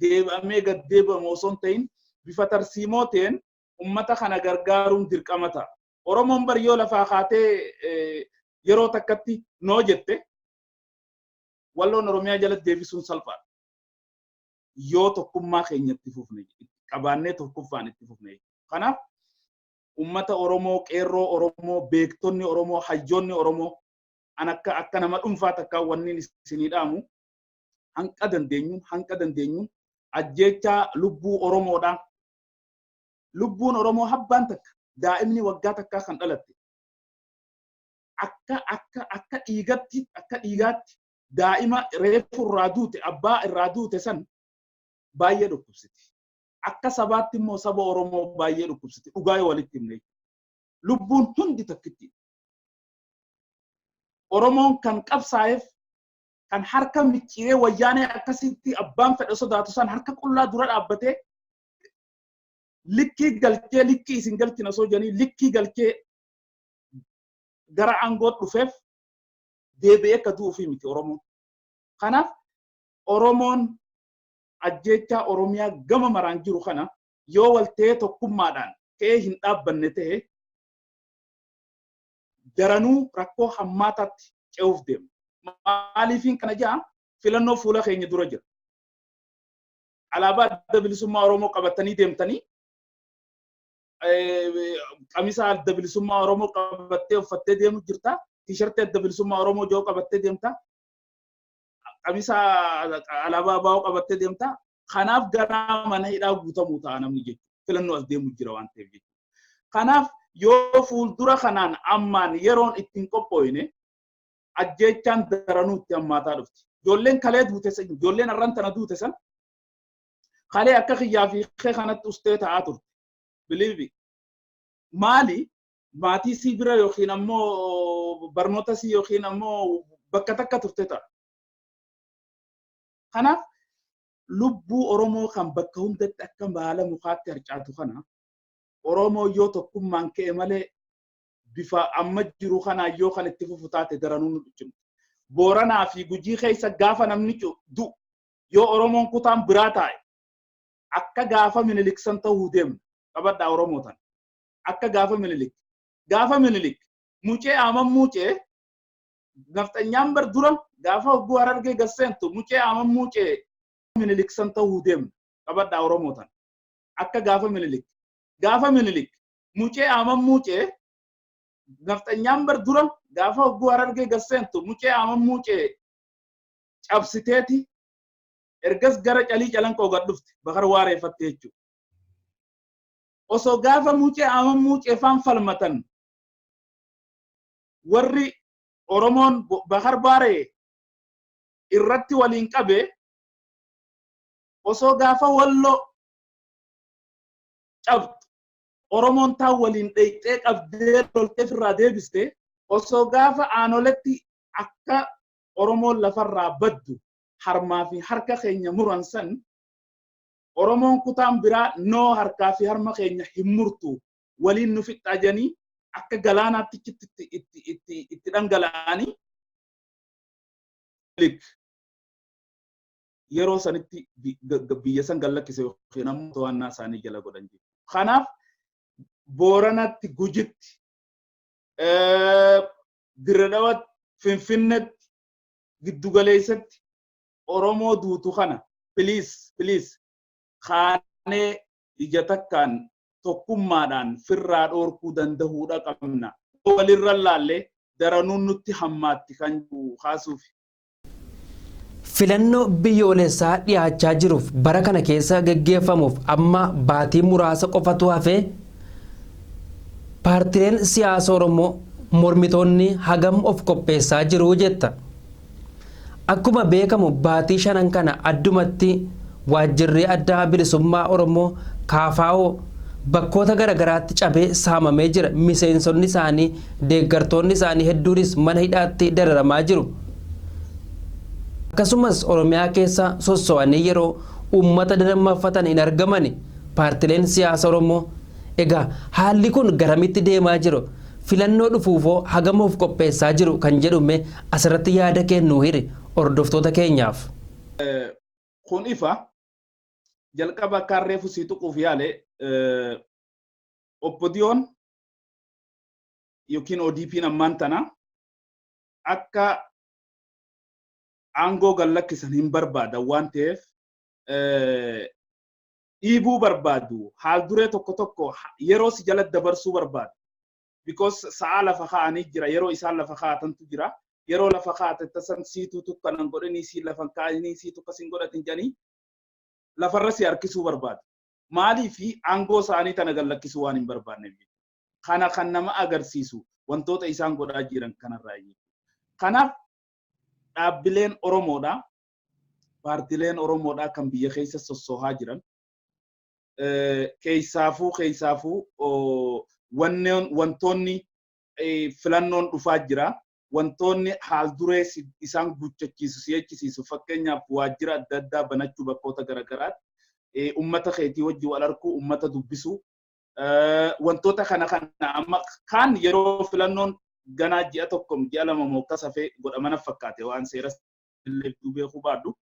Speaker 2: deebamee gad deebi'amu osoo hin ta'in bifa tarsiimoo ta'een ummata kana gargaaruun dirqama ta'a. Oromoon bari yoo lafaa kaatee yeroo takkatti noo jette walloon Oromiyaa jalatti deebisuun salphaadha. Yoo tokkummaa keenyatti fufne qabaannee tokkuffaan itti fufne. Kanaaf ummata Oromoo, qeerroo Oromoo, beektonni Oromoo, hayyoonni Oromoo an akka nama dhuunfaa takkaa wanni isinii dhaamu hanqa dandeenyuun ajjechaa lubbuu Oromoodhaan lubbuun Oromoo habbaan takka daa'imni waggaa takkaa kan dhalatte akka dhiigaatti daa'ima reefu irraa duute abbaa irraa duute san baay'ee dhukkubsiti. Akka sabaatti immoo saba Oromoo baay'ee dhukkubsiti. Dhugaa yoo walitti himne lubbuun hundi takkitti. Oromoon kan qabsaa'eef kan harka micciiree wayyaanee akkasitti abbaan fedhe sodaatu san harka qullaa dura dhaabbatee likkii galchee likkii isin galchina osoo jedhanii likkii galchee gara aangoo dhufeef deebi'ee akka du'uufii miti Oromoon. Kanaaf Oromoon ajjechaa Oromiyaa gama maraan jiru kana yoo waltee tokkummaadhaan ka'ee hin dhaabbanne ta'e daranuu rakkoo hammaataatti ce'uuf deema. Maaliifiin kana jaa filannoo fuula keenya dura jira. Alaabaa adda bilisummaa Oromoo qabatanii deemtanii qamisa adda bilisummaa Oromoo qabattee uffattee deemu jirta. Tiishartii adda bilisummaa Oromoo joo qabattee deemta. Qamisa alaabaa baa'oo qabattee deemta. Kanaaf gara mana hidhaa guutamuu ta'a namni jechuudha. Filannoo as deemu jira waan ta'eef jechuudha. Kanaaf yoo fuuldura kanaan ammaan yeroon ittiin qophooyne ajjechaan daranuu itti hammaataa dhufti. Ijoolleen kalee duute san, ijoolleen arran tana duute san kalee akka kiyyaa fi kanatti ustee ta'aa turte. Biliivi maali maatii sii bira yookiin ammoo barnoota sii yookiin ammoo bakka takka turte ta'a. Kanaaf lubbuu Oromoo kan bakka hundatti akka baala mukaatti harcaatu kana Oromoo yoo tokkummaan ka'e malee bifa amma jiru kana yoo kan itti fufu taate daranuu nu dhichinu. Booranaa fi Gujii keessa gaafa namni du'u yoo Oromoon kutaan biraa taa'e akka gaafa Minilik san ta'uu deemna. Qabadhaa Oromoo tan. Akka gaafa Minilik. Gaafa Minilik mucee aman mucee naftanyaan bar dura gaafa hogguu Harargee gasseentu mucee aman mucee Minilik san ta'uu deemna. Qabadhaa Oromoo tan. Akka gaafa Minilik. Gaafa Minilik mucee aman mucee naftanyaan bar dura gaafa hogguu Harargee gasseentu mucee aman mucee cabsiteeti ergas gara calii calanqoo gad dhufte bakar waareeffatte jechuudha. Osoo gaafa mucee aman mucee faan falmatan warri Oromoon bakar baaree irratti waliin qabe osoo gaafa Walloo cabdu Oromoon taa waliin dheeyxee qabdee loltee firraa deebiste osoo gaafa aanoletti akka Oromoon lafarraa baddu harmaa fi harka keenya muran san Oromoon kutaan biraa noo harkaa fi harma keenya hin murtu waliin nu fixxaajanii akka galaanaatti itti dhangala'anii yeroo sanitti biyya san gallakkise yookiin ammoo to'annaa isaanii jala godhan jechuudha. Kanaaf Booranatti, Gujitti, Dirredawatti, Finfinnetti, Giddugaleessatti Oromoo duutu kana please kaanee ija takkaan tokkummaadhaan firraa dhoorkuu danda'uudha qabna. Walirra laallee daranuun nutti hammaatti kan kaasuuf.
Speaker 1: filannoo biyyoolessaa dhiyaachaa jiruuf bara kana keessa gaggeeffamuuf amma baatii muraasa qofatu hafe paartileen siyaasa Oromoo mormitoonni hagam of qopheessaa jiru jetta. Akkuma beekamu baatii shanan kana addumatti waajjirri addaa bilisummaa Oromoo KFO bakkoota garagaraatti cabee saamamee jira. Miseensonni isaanii deeggartoonni isaanii hedduunis mana hidhaatti dararamaa jiru. Akkasumas Oromiyaa keessa sosso'anii yeroo uummata dammaqfatan hin argamani paartileen siyaasa Oromoo. Egaa haalli kun garamitti deemaa jiru? Filannoo dhufuufoo hagam of qopheessaa jiru kan jedhume asirratti yaada kennuu hiri hordoftoota keenyaaf.
Speaker 2: Kun ifa jalqaba akka reefu si tuquuf yaale oppodiyoon yookiin ODP'n ammaan tana akka aangoo gallakkisan hin barbaadan waan ta'eef dhiibuu barbaadu haal duree tokko tokko yeroo si jala dabarsuu barbaadu. Because sa'a lafa kaa'anii jira yeroo isaan lafa kaa'atantu jira yeroo lafa kaa'ate tasan siitu tukkanan godhanii si lafa kaa'anii siitu kasin godhatin jedhanii lafarra si harkisuu barbaadu. Maalii fi aangoo isaanii tana gallakkisuu waan hin barbaanneef. Kana kan nama agarsiisu wantoota isaan godhaa jiran kanarraa. Kanaaf dhaabbileen Oromoodhaa paartileen Oromoodhaa kan biyya keessa sossoohaa jiran keessaafuu wantoonni filannoon dhufaa jira wantoonni haal duree isaan guchachiisu si'achisiisu fakkeenyaaf waajjira adda addaa banachuu bakkoota garagaraatti ummata keetii wajji wal arkuu ummata dubbisuu wantoota kana amma kaan yeroo filannoon ganaa ji'a tokko ji'a lama mookkas hafee godhamana fakkaate waan seeras illee beekuu baadhu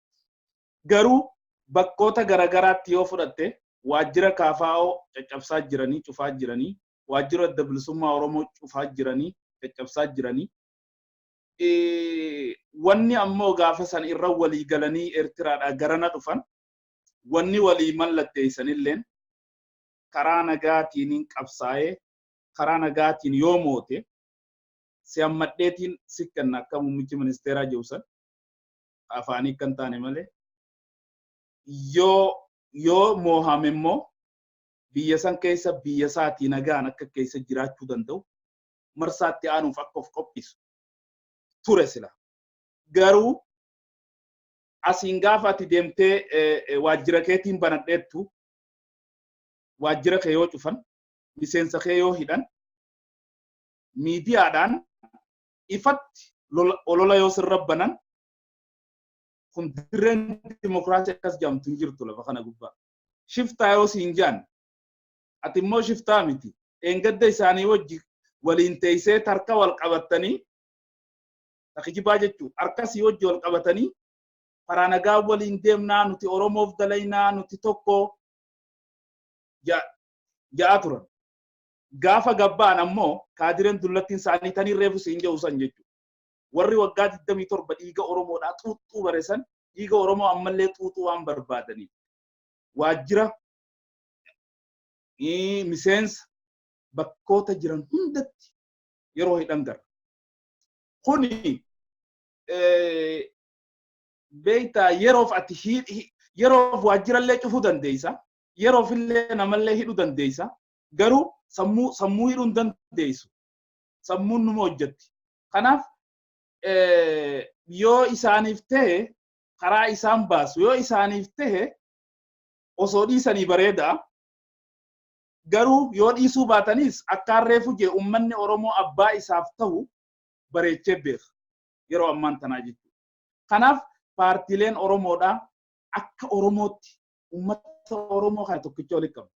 Speaker 2: garuu bakkoota garagaraatti yoo fudhatte waajjira KFO caccabsaa jiranii cufaa jiranii waajjira adda bilisummaa Oromoo cufaa jiranii caccabsaa jiranii wanni ammoo gaafa san irra walii galanii Eertiraadhaa garana dhufan wanni walii mallatteessanilleen karaa nagaatiin qabsaa'ee karaa nagaatiin yoo moote si ammadheetiin sikkanna akka muummichi ministeeraa Jawsan afaanii kan taane malee yoo moohame immoo biyya san keessa biyya isaatii nagaan akka keessa jiraachuu danda'u marsaatti aanuuf akka of qophiisu ture sila. Garuu asiin gaafa ati deemtee waajjira keetiin banadheettu waajjira kee yoo cufan miseensa kee yoo hidhan miidiyaadhaan ifatti olola yoo sirra banan kun dirreen dimokiraasii akkas jedhamtu hin jirtu lafa kana gubbaa. Shiftaa yoo siin jaan ati immoo shiftaa miti eengadda isaanii wajji waliin teessee tarka wal qabatanii takijibaa jechuun harkasii wajji wal qabatanii karaa nagaa waliin deemnaa nuti Oromoof dalaynaa nuti tokko ja'a turan. Gaafa gabbaan ammoo kaadireen dullattiin isaanii tanii reefu siin ja'uusan jechuudha. Warri waggaa 27 dhiiga Oromoodhaa xuuxxuu bareessan dhiiga Oromoo ammallee xuuxuu waan barbaadaniif. Waajjira miseensa bakkoota jiran hundatti yeroo hidhan gara. Kuni beektaa yeroof ati yeroof waajjirallee cufuu dandeessa. Yeroof illee namallee hidhuu dandeessa. Garuu sammuu hidhuu hin dandeessu. Sammuun numa hojjetti. Kanaaf yoo isaaniif ta'e karaa isaan baasu yoo isaaniif ta'e osoo dhiisanii bareeda. Garuu yoo dhiisuu baatanis akka reefu jee ummanni Oromoo abbaa isaaf ta'u bareechee beeka yeroo ammaan tanaa jechuudha. Kanaaf paartileen Oromoodhaa akka Oromootti ummata Oromoo kana tokkicha walitti qabna.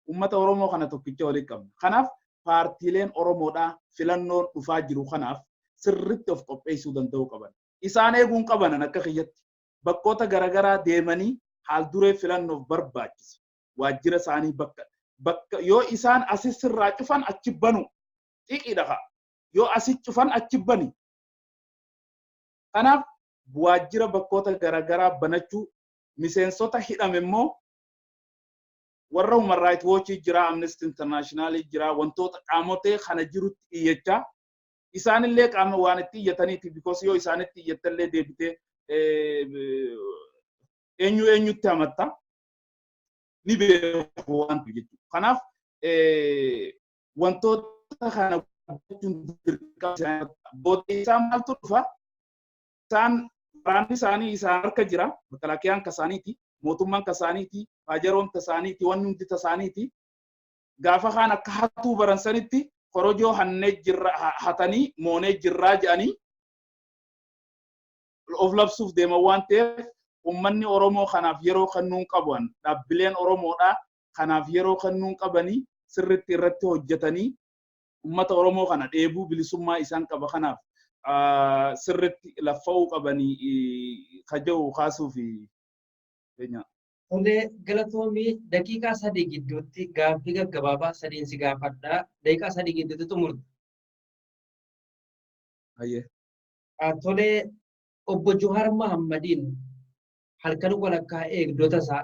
Speaker 2: Ummata Oromoo kana tokkicha walitti qabna. Kanaaf paartileen Oromoodhaa filannoon dhufaa jiru kanaaf sirriitti of qopheessuu danda'uu qaban. Isaan eeguun qabanan akka kiyyatti bakkoota garagaraa deemanii haal duree filannoof barbaachisa. Waajjira isaanii bakka yoo isaan asis sirraa cufan achi banu xiqqidha. Yoo asis cufan achi bani. Kanaaf waajjira bakkoota garagaraa banachuu miseensota hidhame immoo warra Human Rights Watch jira Amnesty International jira wantoota qaamotee kana jirutti iyyachaa isaanillee qaama waan itti iyyataniiti because yoo isaanitti iyyatallee deebitee eenyutti amatta ni beeku waan jechuudha. Kanaaf wantoota kana gochuun dirqama booda isaan maaltu dhufa? Isaan waraanni isaanii isaan harka jira, makalakiyaan ka isaaniiti, mootummaan ka isaaniiti, faajaroon ta isaaniiti, wanni hundi ta isaaniiti. Gaafa kaan akka hatuu baransanitti korojoo hannee jirra hatanii moonee jirraa jedhanii of labsuuf deeman waan ta'eef ummanni Oromoo kanaaf yeroo kennuun qaban dhaabbileen Oromoodha kanaaf yeroo kennuun qabanii sirriitti irratti hojjetanii ummata Oromoo kana dheebuu bilisummaa isaan qaba kanaaf sirriitti laffa'uu qabanii kaja'u kaasuuf keenya.
Speaker 3: Tole galatoomii daqiiqaa 3 gidduutti gaaffii gaggabaabaa 3 si gaafadhaa. Daqiiqaa 3 gidduutti xumurta.
Speaker 2: Ayyee.
Speaker 3: Tole obbo Juhar Mahammadiin halkan walakkaa eegdota isaa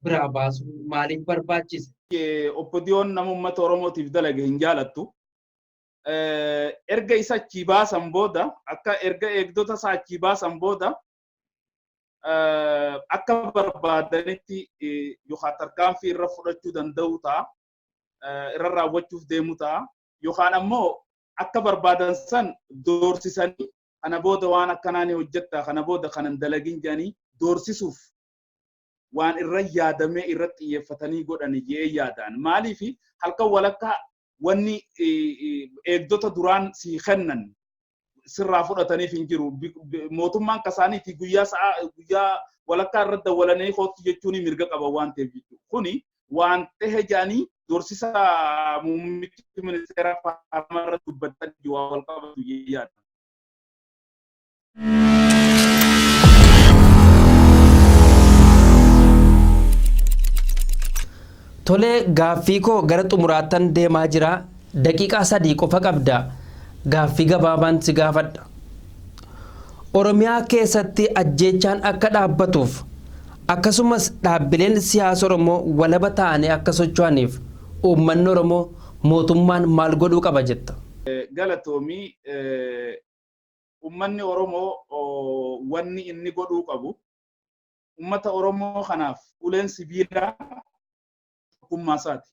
Speaker 3: biraa baasu maaliif barbaachise?
Speaker 2: Oppodiyoon nama uummata Oromootiif dalage hin jaalattu. Erga isa achii baasan booda akka erga eegdota isaa achii baasan booda akka barbaadanitti yookaan tarkaanfii irra fudhachuu danda'u ta'a. Irra raawwachuuf deemu ta'a. Yookaan ammoo akka barbaadan san doorsisanii kana booda waan akkanaa ni hojjetta kana booda kanan dalagin jedhanii doorsisuuf waan irra yaadamee irratti xiyyeeffatanii godhanii jee yaadaan. Maaliif halkan walakkaa wanni eegdota duraan si kennan sirraa fudhataniif hin jiru. Mootummaan kasaaniiti guyyaa walakkaa irra dawwalanii kootti jechuun mirga qaba waan ta'eef jechuudha. Kuni waan ta'e jedhanii doorsisa muummichi ministeera paarlaamaa irratti dubbatan waa wal qabatu yaada.
Speaker 1: Tole gaaffii koo gara xumuraattan deemaa jira. Daqiiqaa 3 qofa qabda. Gaaffii gabaabaan si gaafadha. Oromiyaa keessatti ajjeechaan akka dhaabbatuuf akkasumas dhaabbileen siyaasa Oromoo walaba ta'anii akka socho'aniif uummanni Oromoo mootummaan maal godhuu qaba jetta?
Speaker 2: Galatoomii uummanni Oromoo wanni inni godhuu qabu uummata Oromoo kanaaf uleen sibiilaa tokkummaa isaati.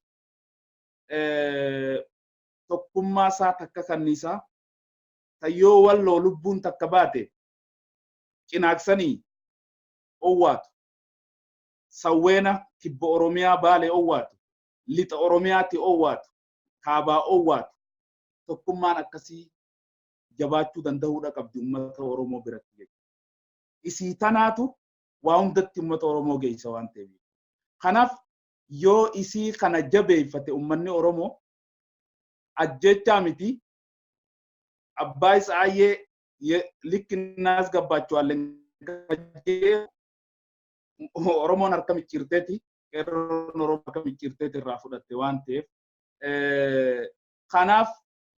Speaker 2: Tokkummaa isaa takka kanniisaa tayyoo walloo lubbuun takka baate cinaaksanii owwaatu. Sawweena kibba Oromiyaa Baalee owwaatu. Lixa Oromiyaatti owwaatu. Kaabaa owwaatu. Tokkummaan akkasii jabaachuu danda'uudha qabdi uummata Oromoo biratti jechuudha. Isii tanaatu waa hundatti uummata Oromoo geessa waan ta'eef. Kanaaf yoo isii kana jabeeffate uummanni Oromoo ajjechaa miti abbaa isaayyee likkinnaas gabbaachuwaallee Oromoon harka micciirteeti qeerroon Oromoo harka micciirteeti irraa fudhatte waan ta'eef kanaaf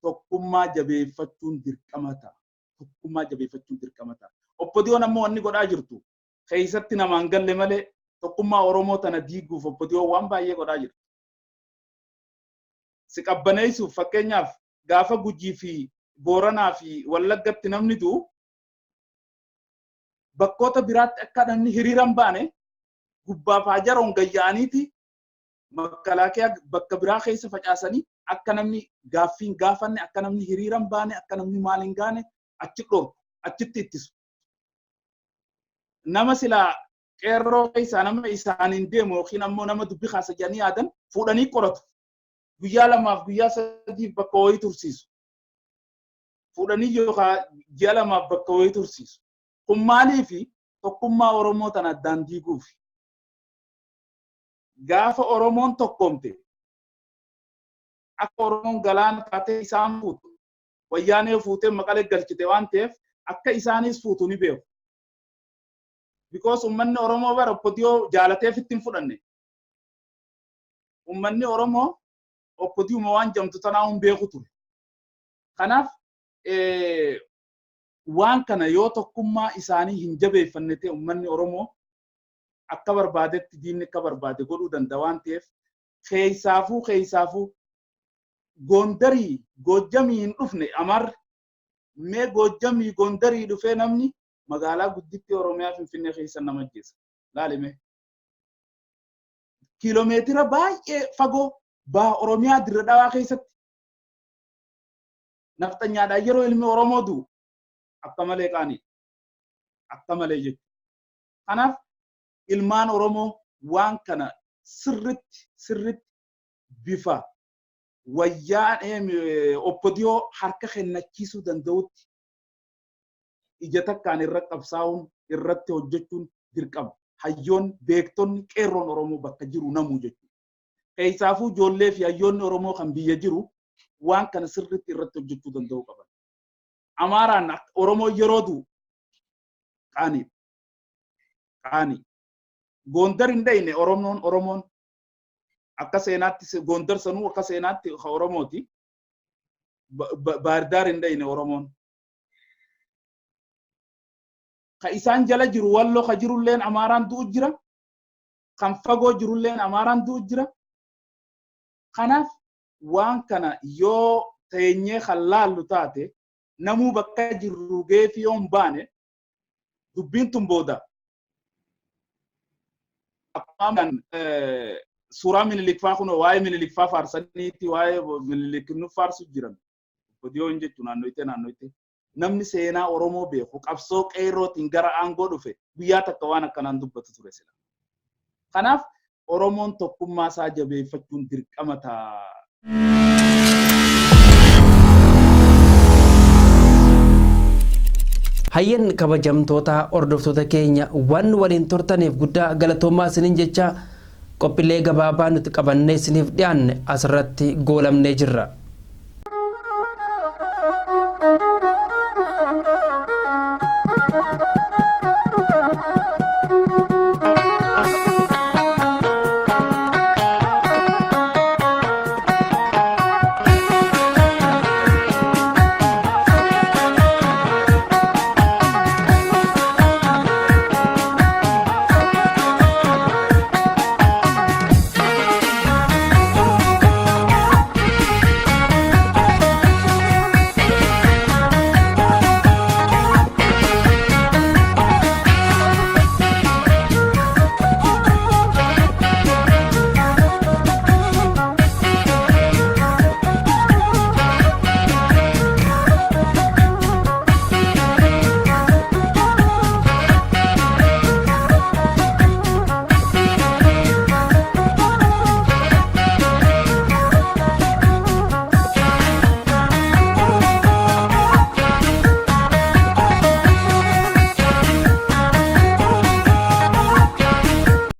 Speaker 2: tokkummaa jabeeffachuun dirqama ta'a. Tokkummaa jabeeffachuun dirqama ta'a. Oppodiyoon ammoo wanni godhaa jirtu keessatti namaan galle malee tokkummaa Oromoo tana diiguuf oppodiyoon waan baay'ee godhaa jirtu. Si qabbaneessuuf fakkeenyaaf gaafa Gujii fi Booranaa fi Wallaggatti namni du'u bakkoota biraatti akka namni hiriiran baane gubbaa faajaroon gayyaaniiti makalaakiyaa bakka biraa keessa facaasanii akka namni gaaffiin gaafanne akka namni hiriiran baane akka namni maaliin gaane achi dhorku achitti ittisu. Nama silaa qeerroo keessaa nama isaaniin deemu yookiin ammoo nama dubbii kaasa jedhanii yaadan fuudhanii qoratu. Guyyaa 2 guyyaa 3 bakka wayii tursiisu. Fuudhanii yookaan ji'a 2 bakka wayii tursiisu. Kun maaliif tokkummaa Oromoo tana addaan diiguuf? Gaafa Oromoon tokkomte akka Oromoon galaana taatee isaan fuutu wayyaanee fuutee Maqalee galchite waan ta'eef akka isaanis fuutu ni beeku. Because uummanni Oromoo bara oppodiyoo jaalateef ittiin fudhanne. Uummanni Oromoo oppodiyuma waan jamtu tanaa hin beeku ture. Kanaaf waan kana yoo tokkummaa isaanii hin jabeeffanne ta'e uummanni Oromoo akka barbaadetti diinni akka barbaade godhuu danda'a waan ta'eef keessaafuu Gondarii Goojjamii hin dhufne Amar mee Goojjamii Gondarii dhufee namni magaalaa gudditti Oromiyaa Finfinnee keessa nama ajjeesa. Laalime. Kiiloomeetira baay'ee fagoo baa Oromiyaa Dirree Dhawaa keessatti naftanyaadhaan yeroo ilmi Oromoo du'u akka malee qaanii akka malee jechuudha. Kanaaf ilmaan Oromoo waan kana sirritti bifa wayyaa oppodiyoo harka kennachiisuu danda'utti ija takkaan irra qabsaa'uun irratti hojjechuun dirqama. Hayyoon beektonni qeerroon Oromoo bakka jiru namuu jechuudha. Keessaafuu ijoollee fi hayyoonni Oromoo kan biyya jiru waan kana sirritti irratti hojjechuu danda'uu qaban. Amaaraan Oromoo yeroo du'u qaanii. Gondar hin dhayne Oromoon akka seenaatti Gondar sanuu akka seenaatti Oromooti. Baardaar hin dhayne Oromoon. Ka isaan jala jiru Walloo ka jirulleen Amaaraan du'u jira. Kan fagoo jirulleen Amaaraan du'u jira. Kanaaf waan kana yoo teenyee kan laallu taate namuu bakka jirru geefi yoo hin baane dubbiin tun booda. Akkaan suuraa Minilikfaa kun waa'ee Minilikfaa faarsaniitti waa'ee Minilik nu faarsu jiran. Odiyoo hin jechuun naannoitte. Namni seenaa Oromoo beeku qabsoo qeerrootiin gara aangoo dhufe guyyaa takka waan akkanaan dubbatu ture sila. Kanaaf Oromoon tokkummaa isaa jabeeffachuun dirqama ta'a.
Speaker 1: Hayyan kabajamtoota hordoftoota keenya waan waliin turtaniif guddaa galatoomaa isiniin jecha qophiilee gabaabaa nuti qabannee isiniif dhiyaanne asirratti goolamnee jirra.